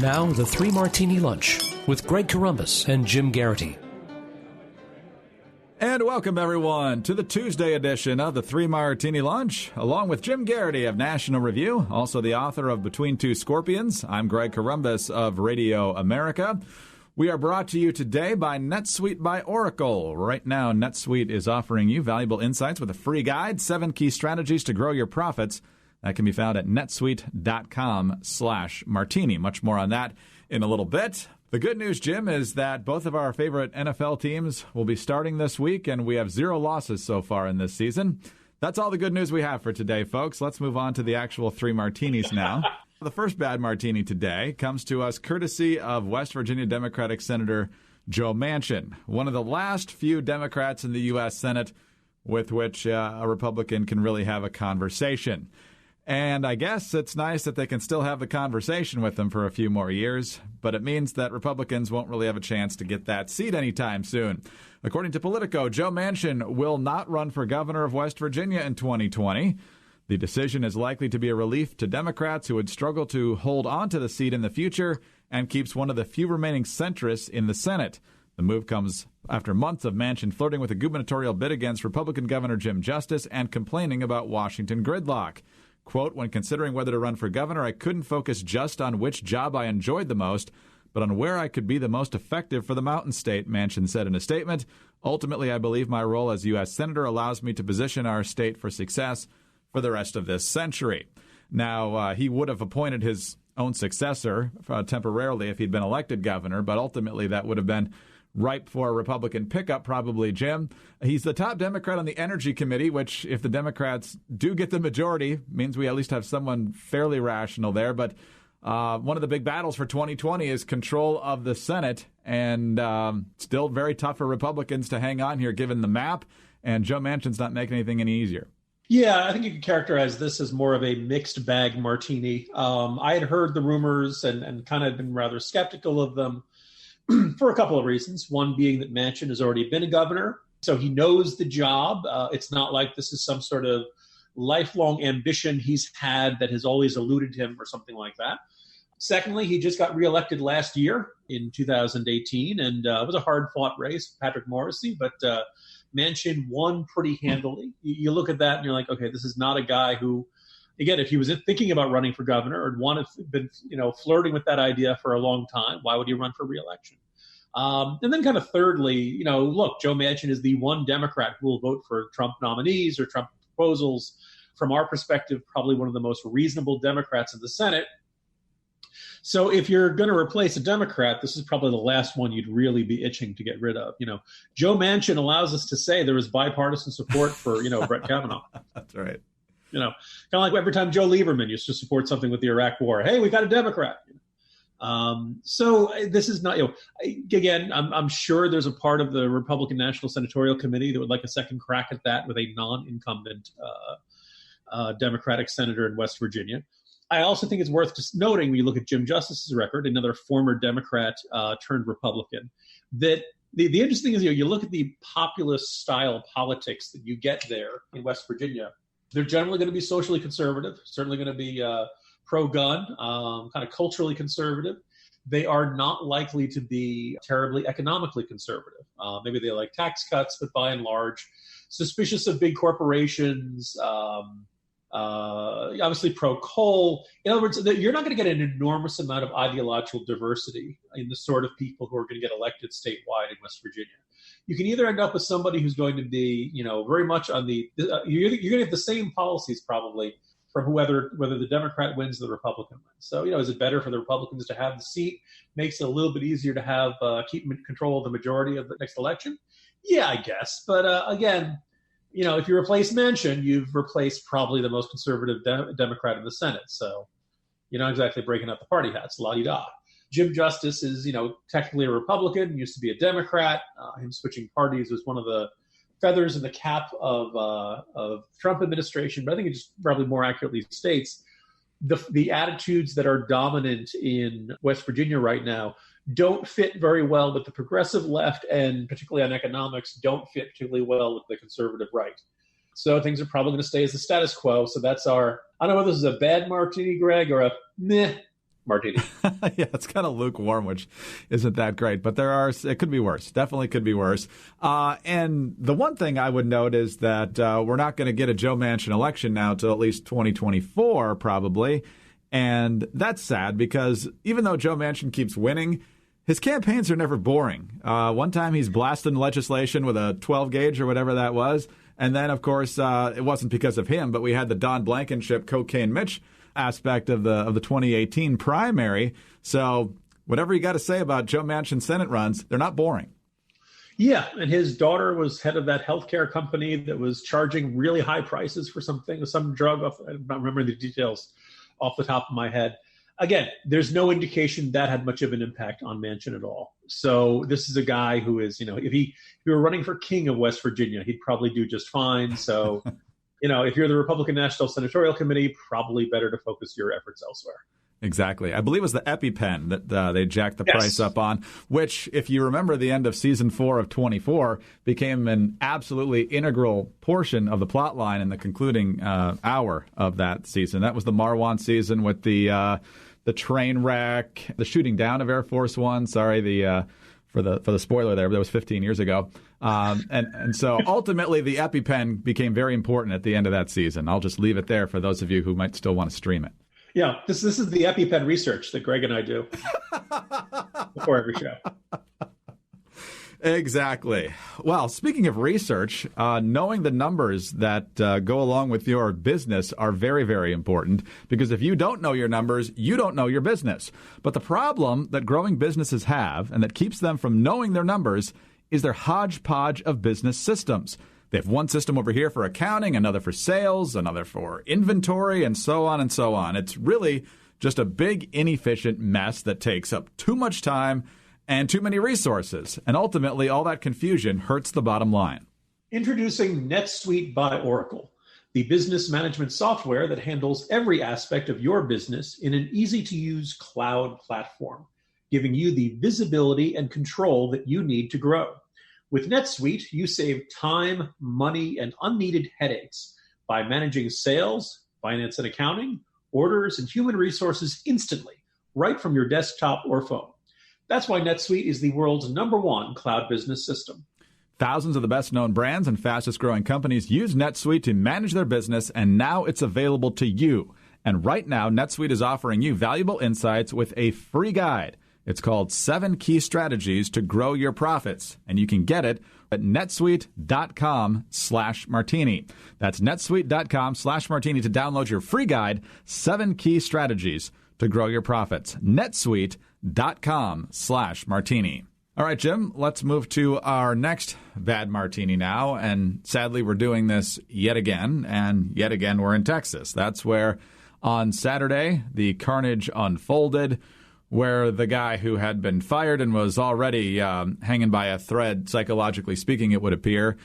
Now, the Three Martini Lunch with Greg Corombos and Jim Geraghty. And welcome, everyone, to the Tuesday edition of the Three Martini Lunch, along with Jim Geraghty of National Review, also the author of Between Two Scorpions. I'm Greg Corombos of Radio America. We are brought to you today by NetSuite by Oracle. Right now, NetSuite is offering you valuable insights with a free guide, 7 key strategies to grow your profits. That can be found at netsuite.com/martini. Much more on that in a little bit. The good news, Jim, is that both of our favorite NFL teams will be starting this week, and we have 0 losses so far in this season. That's all the good news we have for today, folks. Let's move on to the actual 3 martinis now. The first bad martini today comes to us courtesy of West Virginia Democratic Senator Joe Manchin, one of the last few Democrats in the U.S. Senate with which a Republican can really have a conversation. And I guess it's nice that they can still have the conversation with them for a few more years, but it means that Republicans won't really have a chance to get that seat anytime soon. According to Politico, Joe Manchin will not run for governor of West Virginia in 2020. The decision is likely to be a relief to Democrats who would struggle to hold on to the seat in the future and keeps one of the few remaining centrists in the Senate. The move comes after months of Manchin flirting with a gubernatorial bid against Republican Governor Jim Justice and complaining about Washington gridlock. Quote, when considering whether to run for governor, I couldn't focus just on which job I enjoyed the most, but on where I could be the most effective for the Mountain State, Manchin said in a statement. Ultimately, I believe my role as U.S. Senator allows me to position our state for success for the rest of this century. Now, he would have appointed his own successor temporarily if he'd been elected governor, but ultimately that would have been ripe for a Republican pickup, probably, Jim. He's the top Democrat on the Energy Committee, which, if the Democrats do get the majority, means we at least have someone fairly rational there. But one of the big battles for 2020 is control of the Senate, and still very tough for Republicans to hang on here, given the map, and Joe Manchin's not making anything any easier. Yeah, I think you could characterize this as more of a mixed bag martini. I had heard the rumors and kind of been rather skeptical of them for a couple of reasons. One being that Manchin has already been a governor, so he knows the job. It's not like this is some sort of lifelong ambition he's had that has always eluded him or something like that. Secondly, he just got reelected last year in 2018, and it was a hard-fought race, Patrick Morrissey, but Manchin won pretty handily. You look at that and you're like, okay, this is not a guy who, again, if he was thinking about running for governor or been flirting with that idea for a long time, why would he run for re-election? And then kind of thirdly, look, Joe Manchin is the one Democrat who will vote for Trump nominees or Trump proposals. From our perspective, probably one of the most reasonable Democrats in the Senate. So if you're going to replace a Democrat, this is probably the last one you'd really be itching to get rid of. Joe Manchin allows us to say there is bipartisan support for, Brett Kavanaugh. That's right. Kind of like every time Joe Lieberman used to support something with the Iraq War. Hey, we got a Democrat. So this is not, again, I'm sure there's a part of the Republican National Senatorial Committee that would like a second crack at that with a non-incumbent Democratic senator in West Virginia. I also think it's worth just noting when you look at Jim Justice's record, another former Democrat turned Republican, that the interesting thing is, you look at the populist style politics that you get there in West Virginia. They're generally going to be socially conservative, certainly going to be pro-gun, kind of culturally conservative. They are not likely to be terribly economically conservative. Maybe they like tax cuts, but by and large, suspicious of big corporations, obviously pro-coal. In other words, you're not going to get an enormous amount of ideological diversity in the sort of people who are going to get elected statewide in West Virginia. You can either end up with somebody who's going to be, very much on the you're going to get the same policies probably from whether the Democrat wins or the Republican wins. So, is it better for the Republicans to have the seat? Makes it a little bit easier to have keep control of the majority of the next election? Yeah, I guess. But again, if you replace Manchin, you've replaced probably the most conservative Democrat in the Senate. So you're not exactly breaking up the party hats, la-di-da. Jim Justice is, technically a Republican, used to be a Democrat. Him switching parties was one of the feathers in the cap of Trump administration. But I think it just probably more accurately states the attitudes that are dominant in West Virginia right now don't fit very well with the progressive left, and particularly on economics, don't fit particularly well with the conservative right. So things are probably going to stay as the status quo. So that's I don't know whether this is a bad martini, Greg, or a meh martini. Yeah, it's kind of lukewarm, which isn't that great. But it could be worse. Definitely could be worse. And the one thing I would note is that we're not going to get a Joe Manchin election now till at least 2024, probably. And that's sad because even though Joe Manchin keeps winning, his campaigns are never boring. One time he's blasting legislation with a 12 gauge or whatever that was. And then, of course, it wasn't because of him, but we had the Don Blankenship Cocaine Mitch aspect of the 2018 primary. So whatever you got to say about Joe Manchin Senate runs, they're not boring. Yeah, and his daughter was head of that healthcare company that was charging really high prices for some drug. I don't remember the details off the top of my head. Again, there's no indication that had much of an impact on Manchin at all. So this is a guy who is, if he were running for king of West Virginia, he'd probably do just fine. So, if you're the Republican National Senatorial Committee, probably better to focus your efforts elsewhere. Exactly. I believe it was the EpiPen that they jacked the price up on, which, if you remember the end of season 4 of 24, became an absolutely integral portion of the plot line in the concluding hour of that season. That was the Marwan season with the train wreck, the shooting down of Air Force One. Sorry, for the spoiler there, but that was 15 years ago. And so ultimately the EpiPen became very important at the end of that season. I'll just leave it there for those of you who might still want to stream it. Yeah, this is the EpiPen research that Greg and I do before every show. Exactly. Well, speaking of research, knowing the numbers that go along with your business are very, very important, because if you don't know your numbers, you don't know your business. But the problem that growing businesses have, and that keeps them from knowing their numbers, is their hodgepodge of business systems. They have one system over here for accounting, another for sales, another for inventory, and so on and so on. It's really just a big, inefficient mess that takes up too much time and too many resources. And ultimately, all that confusion hurts the bottom line. Introducing NetSuite by Oracle, the business management software that handles every aspect of your business in an easy-to-use cloud platform, giving you the visibility and control that you need to grow. With NetSuite, you save time, money, and unneeded headaches by managing sales, finance and accounting, orders, and human resources instantly, right from your desktop or phone. That's why NetSuite is the world's #1 cloud business system. Thousands of the best-known brands and fastest-growing companies use NetSuite to manage their business, and now it's available to you. And right now, NetSuite is offering you valuable insights with a free guide. It's called 7 Key Strategies to Grow Your Profits, and you can get it at netsuite.com/martini. That's netsuite.com/martini to download your free guide, 7 Key Strategies to Grow Your Profits. netsuite.com/martini. All right, Jim, let's move to our next bad martini now. And sadly, we're doing this yet again, and yet again, we're in Texas. That's where on Saturday, the carnage unfolded, where the guy who had been fired and was already hanging by a thread, psychologically speaking, it would appear,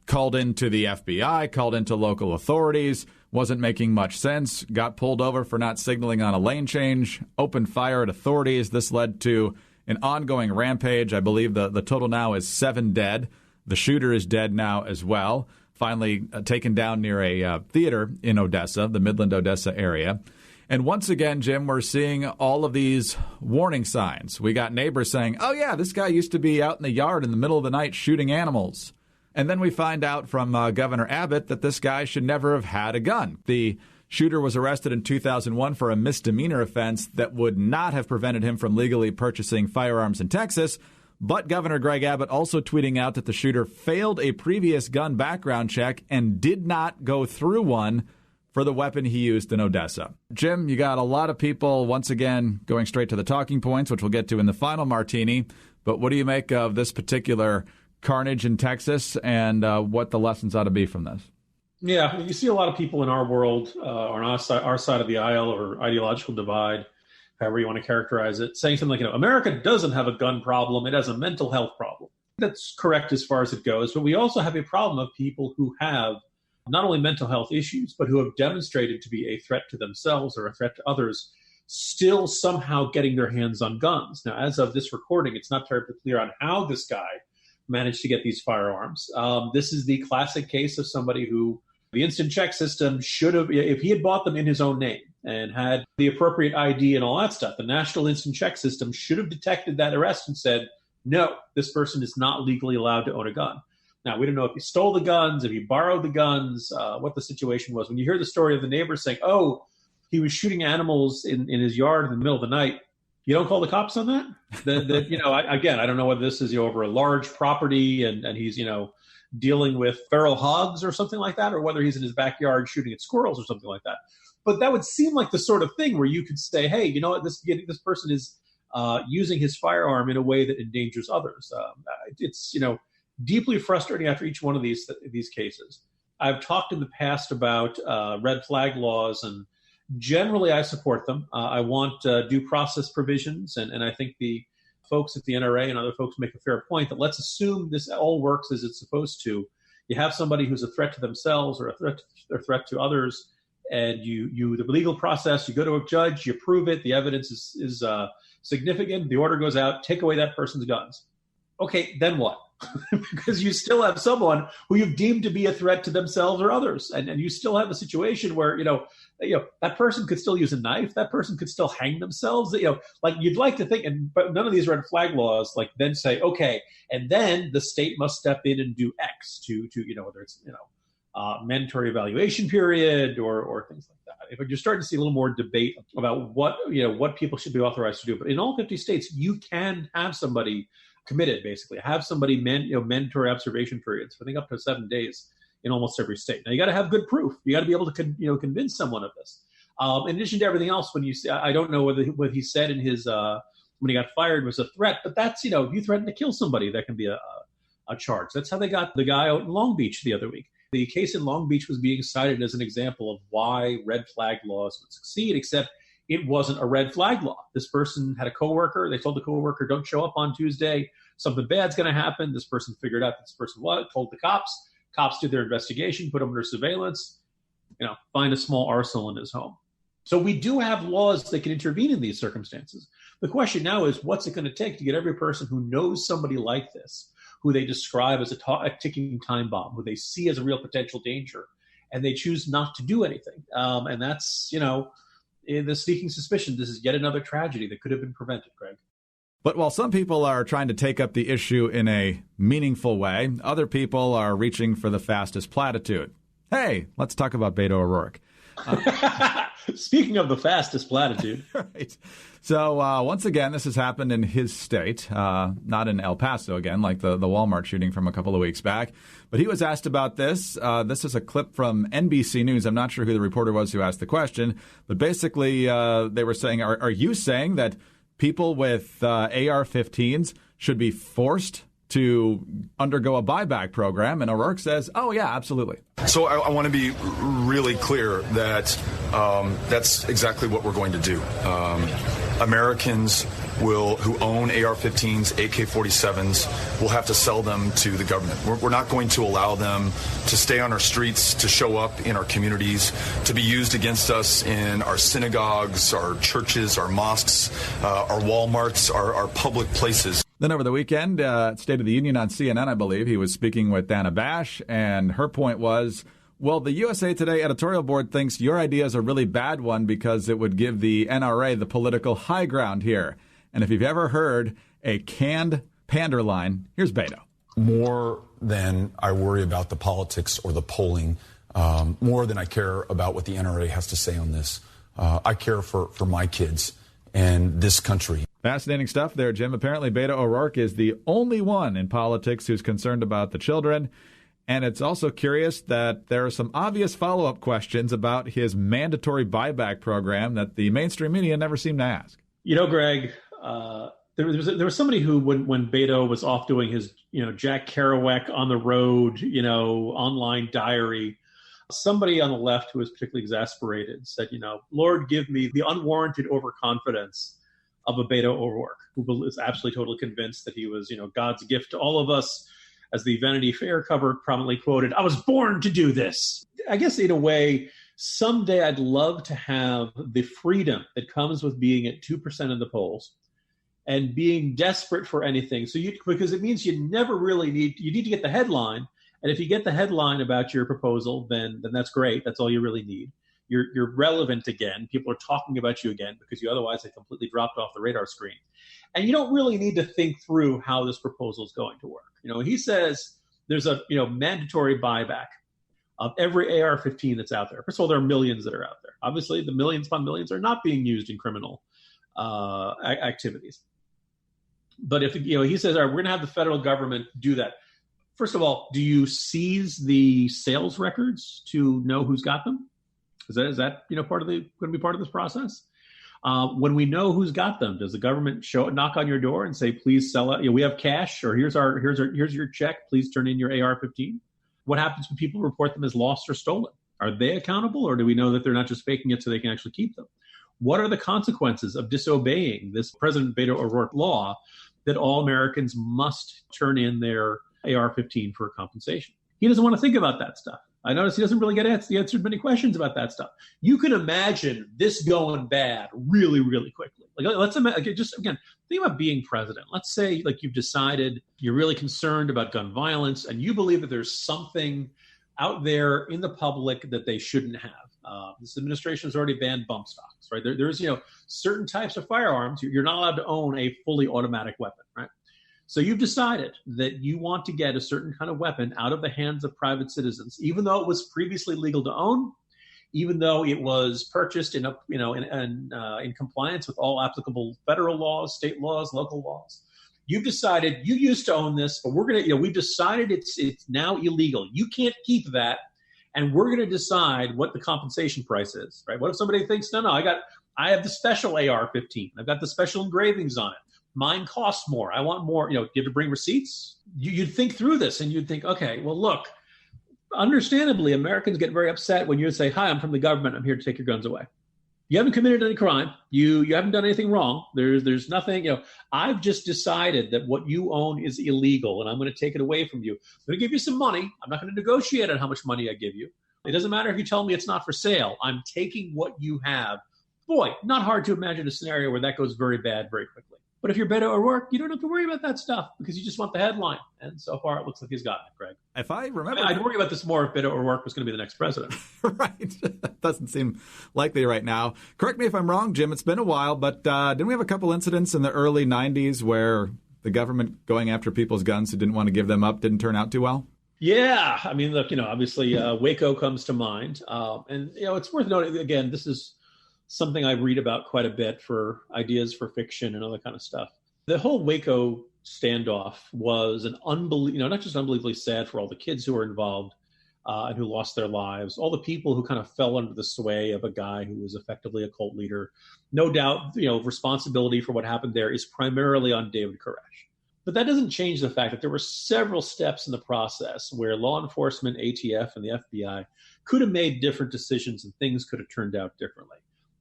called into the FBI, called into local authorities, wasn't making much sense, got pulled over for not signaling on a lane change, opened fire at authorities. This led to an ongoing rampage. I believe the total now is 7 dead. The shooter is dead now as well. Finally taken down near a theater in Odessa, the Midland, Odessa area. And once again, Jim, we're seeing all of these warning signs. We got neighbors saying, oh, yeah, this guy used to be out in the yard in the middle of the night shooting animals. And then we find out from Governor Abbott that this guy should never have had a gun. The shooter was arrested in 2001 for a misdemeanor offense that would not have prevented him from legally purchasing firearms in Texas. But Governor Greg Abbott also tweeting out that the shooter failed a previous gun background check and did not go through one for the weapon he used in Odessa. Jim, you got a lot of people, once again, going straight to the talking points, which we'll get to in the final martini. But what do you make of this particular carnage in Texas and what the lessons ought to be from this? Yeah, you see a lot of people in our world, on our side of the aisle or ideological divide, however you want to characterize it, saying something like, America doesn't have a gun problem, it has a mental health problem. That's correct as far as it goes, but we also have a problem of people who have not only mental health issues, but who have demonstrated to be a threat to themselves or a threat to others, still somehow getting their hands on guns. Now, as of this recording, it's not terribly clear on how this guy managed to get these firearms. This is the classic case of somebody who The instant check system should have, if he had bought them in his own name and had the appropriate ID and all that stuff, the national instant check system should have detected that arrest and said, no, this person is not legally allowed to own a gun. Now, we don't know if he stole the guns, if he borrowed the guns, what the situation was. When you hear the story of the neighbor saying, oh, he was shooting animals in his yard in the middle of the night, you don't call the cops on that? Again, I don't know whether this is over a large property and he's, dealing with feral hogs or something like that, or whether he's in his backyard shooting at squirrels or something like that. But that would seem like the sort of thing where you could say, hey, you know what, this person is using his firearm in a way that endangers others. It's, deeply frustrating after each one of these cases. I've talked in the past about red flag laws, and generally I support them. I want due process provisions, and I think the folks at the NRA and other folks make a fair point that let's assume this all works as it's supposed to. You have somebody who's a threat to themselves or a threat to others, and you the legal process, you go to a judge, you prove it, the evidence is significant, the order goes out, take away that person's guns. Okay, then what? Because you still have someone who you've deemed to be a threat to themselves or others. And you still have a situation where, that person could still use a knife. That person could still hang themselves. Like you'd like to think, but none of these red flag laws then say, okay, and then the state must step in and do X to whether it's, mandatory evaluation period or things like that. If you're starting to see a little more debate about what people should be authorized to do. But in all 50 states, you can have somebody committed, basically have somebody mandatory observation periods for I think up to 7 days in almost every state. Now you got to have good proof. You got to be able to convince someone of this. In addition to everything else, when you see, I don't know whether what he said in his when he got fired was a threat, but that's if you threaten to kill somebody, that can be a charge. That's how they got the guy out in Long Beach the other week. The case in Long Beach was being cited as an example of why red flag laws would succeed, except it wasn't a red flag law. This person had a coworker. They told the coworker, don't show up on Tuesday. Something bad's going to happen. This person figured out that this person told the cops. Cops did their investigation, put him under surveillance, find a small arsenal in his home. So we do have laws that can intervene in these circumstances. The question now is, what's it going to take to get every person who knows somebody like this, who they describe as a ticking time bomb, who they see as a real potential danger, and they choose not to do anything? And that's, in the sneaking suspicion, this is yet another tragedy that could have been prevented, Greg. But while some people are trying to take up the issue in a meaningful way, other people are reaching for the fastest platitude. Hey, let's talk about Beto O'Rourke. Speaking of the fastest platitude. Right. So once again, this has happened in his state, not in El Paso again, like the Walmart shooting from a couple of weeks back. But he was asked about this. This is a clip from NBC News. I'm not sure who the reporter was who asked the question, but basically they were saying, are you saying that people with AR-15s should be forced to undergo a buyback program? And O'Rourke says, oh, yeah, absolutely. So I want to be really clear that that's exactly what we're going to do. Americans who own AR-15s, AK-47s, will have to sell them to the government. We're not going to allow them to stay on our streets, to show up in our communities, to be used against us in our synagogues, our churches, our mosques, our Walmarts, our public places. Then over the weekend, State of the Union on CNN, I believe, he was speaking with Dana Bash, and her point was, well, the USA Today editorial board thinks your idea is a really bad one because it would give the NRA the political high ground here. And if you've ever heard a canned pander line, here's Beto. More than I worry about the politics or the polling, more than I care about what the NRA has to say on this, I care for my kids and this country. Fascinating stuff there, Jim. Apparently, Beto O'Rourke is the only one in politics who's concerned about the children. And it's also curious that there are some obvious follow-up questions about his mandatory buyback program that the mainstream media never seem to ask. Greg, there was somebody who, when Beto was off doing his, Jack Kerouac on the road, online diary, somebody on the left who was particularly exasperated said, Lord, give me the unwarranted overconfidence of a Beto O'Rourke, who is absolutely totally convinced that he was, God's gift to all of us. As the Vanity Fair cover prominently quoted, I was born to do this. I guess in a way, someday I'd love to have the freedom that comes with being at 2% in the polls and being desperate for anything. Because it means you never really need to get the headline And if you get the headline about your proposal, then that's great. That's all you really need. You're relevant again. People are talking about you again because you otherwise had completely dropped off the radar screen. And you don't really need to think through how this proposal is going to work. He says there's a mandatory buyback of every AR-15 that's out there. First of all, there are millions that are out there. Obviously, the millions upon millions are not being used in criminal activities. But if he says, all right, we're going to have the federal government do that. First of all, do you seize the sales records to know who's got them? Is that going to be part of this process? When we know who's got them, does the government knock on your door and say, please sell it? We have cash, or here's your check. Please turn in your AR-15. What happens when people report them as lost or stolen? Are they accountable, or do we know that they're not just faking it so they can actually keep them? What are the consequences of disobeying this President Beto O'Rourke law that all Americans must turn in their AR-15 for compensation? He doesn't want to think about that stuff. I notice he doesn't really get answered many questions about that stuff. You can imagine this going bad really, really quickly. Let's imagine, just again, think about being president. Let's say you've decided you're really concerned about gun violence and you believe that there's something out there in the public that they shouldn't have. This administration has already banned bump stocks, right? There's certain types of firearms you're not allowed to own a fully automatic weapon, right? So you've decided that you want to get a certain kind of weapon out of the hands of private citizens, even though it was previously legal to own, even though it was purchased in compliance with all applicable federal laws, state laws, local laws. You've decided you used to own this, but we've decided it's now illegal. You can't keep that, and we're going to decide what the compensation price is, right? What if somebody thinks, no, I have the special AR-15. I've got the special engravings on it. Mine costs more. I want more. You have to bring receipts. You'd think through this and you'd think, okay, well, look, understandably, Americans get very upset when you say, hi, I'm from the government. I'm here to take your guns away. You haven't committed any crime. You haven't done anything wrong. There's nothing, I've just decided that what you own is illegal and I'm going to take it away from you. I'm going to give you some money. I'm not going to negotiate on how much money I give you. It doesn't matter if you tell me it's not for sale. I'm taking what you have. Boy, not hard to imagine a scenario where that goes very bad very quickly. But if you're Beto O'Rourke, you don't have to worry about that stuff because you just want the headline. And so far, it looks like he's gotten it, Greg. If I remember... I'd worry about this more if Beto O'Rourke was going to be the next president. Right. That doesn't seem likely right now. Correct me if I'm wrong, Jim. It's been a while, but didn't we have a couple incidents in the early 90s where the government going after people's guns who didn't want to give them up didn't turn out too well? Yeah. I mean, look, obviously Waco comes to mind. And, it's worth noting, again, this is something I read about quite a bit for ideas for fiction and other kind of stuff. The whole Waco standoff was an not just unbelievably sad for all the kids who were involved and who lost their lives, all the people who kind of fell under the sway of a guy who was effectively a cult leader. No doubt, responsibility for what happened there is primarily on David Koresh. But that doesn't change the fact that there were several steps in the process where law enforcement, ATF, and the FBI could have made different decisions and things could have turned out differently.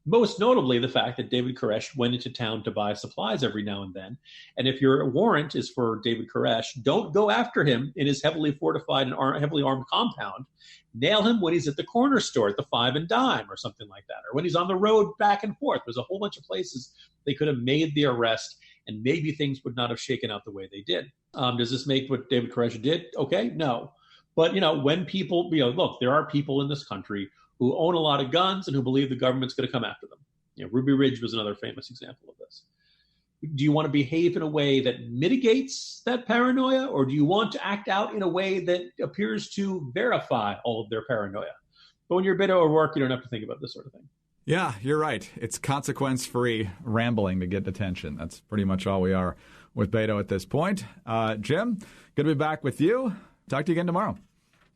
Most notably, the fact that David Koresh went into town to buy supplies every now and then. And if your warrant is for David Koresh, don't go after him in his heavily fortified and heavily armed compound. Nail him when he's at the corner store at the Five and Dime or something like that, or when he's on the road back and forth. There's a whole bunch of places they could have made the arrest, and maybe things would not have shaken out the way they did. Does this make what David Koresh did? Okay, no. But, when people, look, there are people in this country who own a lot of guns and who believe the government's going to come after them. Ruby Ridge was another famous example of this. Do you want to behave in a way that mitigates that paranoia, or do you want to act out in a way that appears to verify all of their paranoia? But when you're Beto O'Rourke, you don't have to think about this sort of thing. Yeah, you're right. It's consequence-free rambling to get attention. That's pretty much all we are with Beto at this point. Jim, good to be back with you. Talk to you again tomorrow.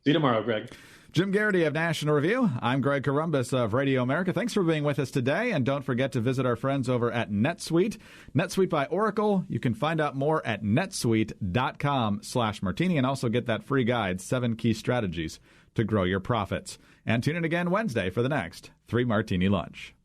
See you tomorrow, Greg. Jim Geraghty of National Review. I'm Greg Corombos of Radio America. Thanks for being with us today. And don't forget to visit our friends over at NetSuite. NetSuite by Oracle. You can find out more at netsuite.com/martini and also get that free guide, 7 Key Strategies to Grow Your Profits. And tune in again Wednesday for the next 3 Martini Lunch.